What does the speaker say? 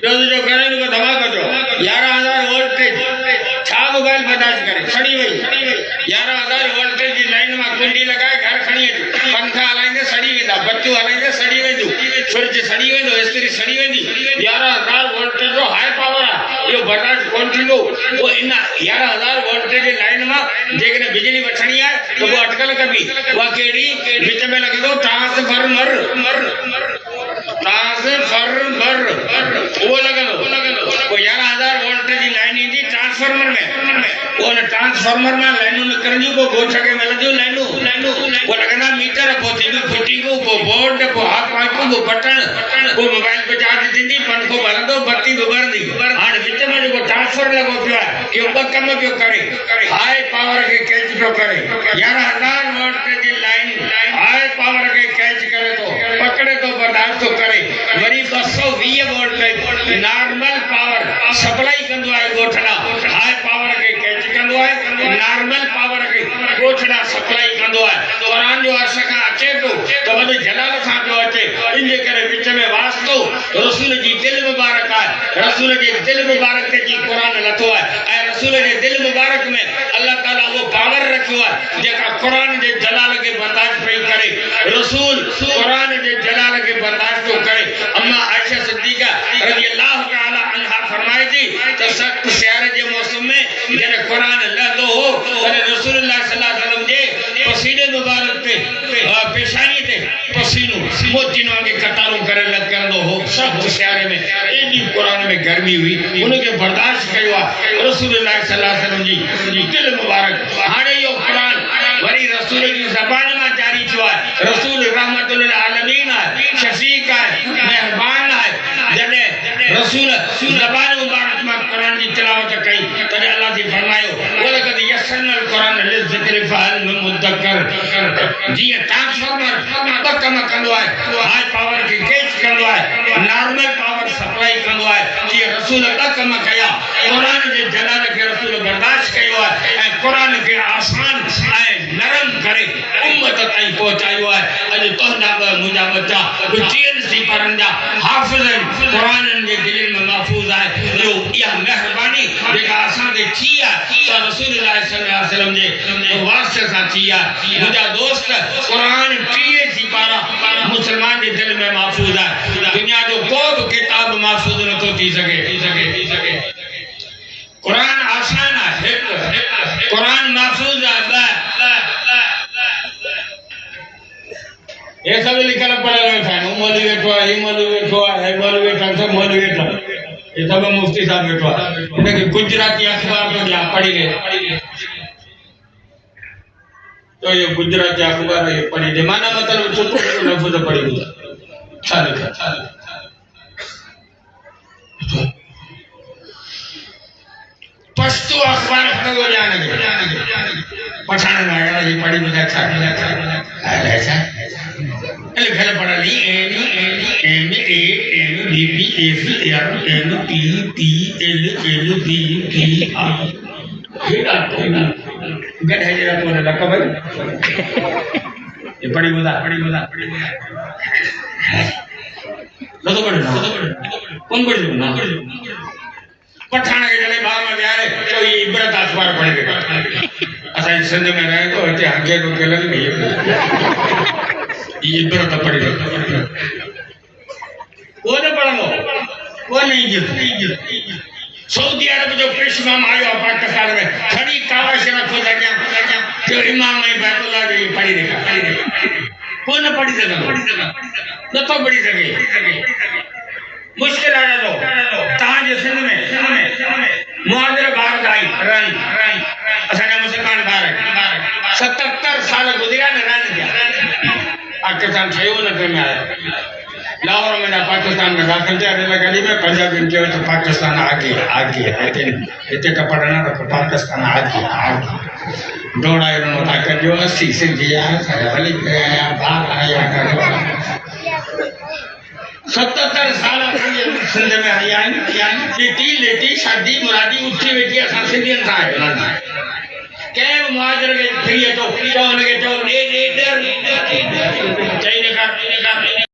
जो करे उनको धमाका जो 11,000 वोल्टेज छा मोबाइल बर्दाश्त करे सड़ी वही 11,000 वोल्टेज की लाइन में कुंडी लगाए घर खड़ी पंखा हलाइंदे सड़ी वेंदा बत्तू हलाइंदे सड़ी वेंदू फ्रिज सड़ी वेंदो इस्त्री सड़ी वेंदी 11,000 वोल्टेज जो हाई पावर है यो बर्दाश्त कोन थींदो वो इन 11,000 वोल्टेज की लाइन में जेकने बिजली वठणी है तो वो अटकल कबी वो केड़ी विच में लगदो ट्रांसफार्मर वो लगलो वो 11,000 वोल्टेज की लाइन इंदी ट्रांसफार्मर में वो ट्रांसफार्मर में लाइनों में करंजू को गोछ के मिलदियो लाइनों वो लगना मीटर को थींदो फिटिंग को बोर्ड को हाथ पाइप को बटन को मोबाइल पे चार्ज दींदी पंखो बंदो बत्ती बरदी हां विच में जो ट्रांसफर लगो पियो कि वो कम पियो करे हाई पावर के कैच पियो करे 11,000 वोल्टेज की लाइन हाई पावर के कैच करे तो पकड़े तो बर्दाश्त तो करे worry 220 voltage normal power supply कंदो है गोठड़ा हाई पावर के कैच कंदो है नॉर्मल पावर के गोठड़ा सप्लाई कंदो है कुरान जो असका अचे तो वडे जलाल सा जो अचे इनजे करे विच में वास्तो रसूल जी दिल मुबारक है रसूल जी दिल मुबारक ते जी कुरान लथो है ए रसूल जी दिल मुबारक में अल्लाह ताला वो पावर रखो है जेका कुरान जे जलाल के बर्दाश्त पई करे रसूल कुरान जे जलाल के बर्दाश्त तो करे अम्मा आयशा सिद्दीका रजी अल्लाह तआला अन्हा फरमाई थी तो सख्त सियारे जे मौसम में जने कुरान लदो हो तने रसूलुल्लाह सल्लल्लाहु अलैहि वसल्लम जे पसीने मुबारक पे पेशानी ते पसीनो मोतीनो के कतारों करे लग कर दो हो सख्त सियारे में एडी कुरान में गर्मी हुई उनके बर्दाश्त कयो रसूलुल्लाह सल्लल्लाहु अलैहि वसल्लम जी दिल मुबारक हाने यो कुरान वरी रसूल की ज़बान में जारी हुआ रसूल रहमतुल आलमीन है शफीक है मेहरबान है जने रसूल ज़बान मुबारक में कुरान की तिलावत कई तने अल्लाह जी फरमायो वलकद यसरनल कुरान लिज़िक्र फहल मिन मुद्दकर जी ट्रांसफार्मर कम कंदो है हाई पावर की कैच कंदो है नॉर्मल पावर सप्लाई कंदो है जी रसूल कम कया कुरान जे जलाल के रसूल बर्दाश्त कयो है ए कुरान के आसान है नरम करे उम्मत ताई पहुंचायो है अज तोहना मुजा बच्चा टीएन सी परंजा हाफिज कुरान जे दिल में महफूज है जो या मेहरबानी जेका असा दे किया तो रसूलुल्लाह सल्लल्लाहु अलैहि वसल्लम जे वास्ते सा किया मुजा दोस्त कुरान टीएन सी पारा मुसलमान के दिल में महफूज है दुनिया जो कोई किताब महफूज न तो थी सके कुरान आसान है कुरान महफूज है ये सब लिखल पढ़ल है मौलवी बैठो है मौलवी बैठो है मौलवी बैठा सब मौलवी बैठा ये सब मुफ्ती साहब बैठो है इनके गुजराती अखबार तो जा पढ़ी गए तो ये गुजराती अखबार ये पढ़ी दे माना मतलब छोटो लफ्ज पढ़ी हुआ चल पश्तो अखबार पढ़ो जाने पठान में ये पढ़ी मुझे अच्छा ऐसा ele घर पढ़ा ली M A M B B F R N P P L L B P R गधा जरा तो लगा भाई ये पढ़ी बोला तो पढ़ना कौन पढ़ना पठान के जले भाव में यारे तो ये इब्रत अखबार पढ़ेगा असा संध में रहे तो ते आगे को केलन नहीं ये इब्रत पढ़ेगा वो न पढ़ो वो नहीं सऊदी अरब जो पेशवा आयो पाकिस्तान में खड़ी कावा से रखो जाया जो इमाम बैतुल्लाह जो पढ़ी देखा वो न पढ़ी सका न तो पढ़ी सके मुश्किल आ तो ताज सिंध में मुहाजिर बाहर आई रन असाने मुसलमान बाहर 77 साल गुजरिया ने रन किया पाकिस्तान छयो न में आया लाहौर में पाकिस्तान में दाखिल थे अरे गली में पंजाब इनके तो पाकिस्तान आगे इतने का पढ़ना तो पाकिस्तान आगे दौड़ा इन्होंने ताकत जो 80 से दिया भले बाहर आया 77 साल सिंध में आया लेटी लेटी शादी मुरादी उठी बेटी असा सिंधियन सा है के मुहाजिर के फिर तो उनके तो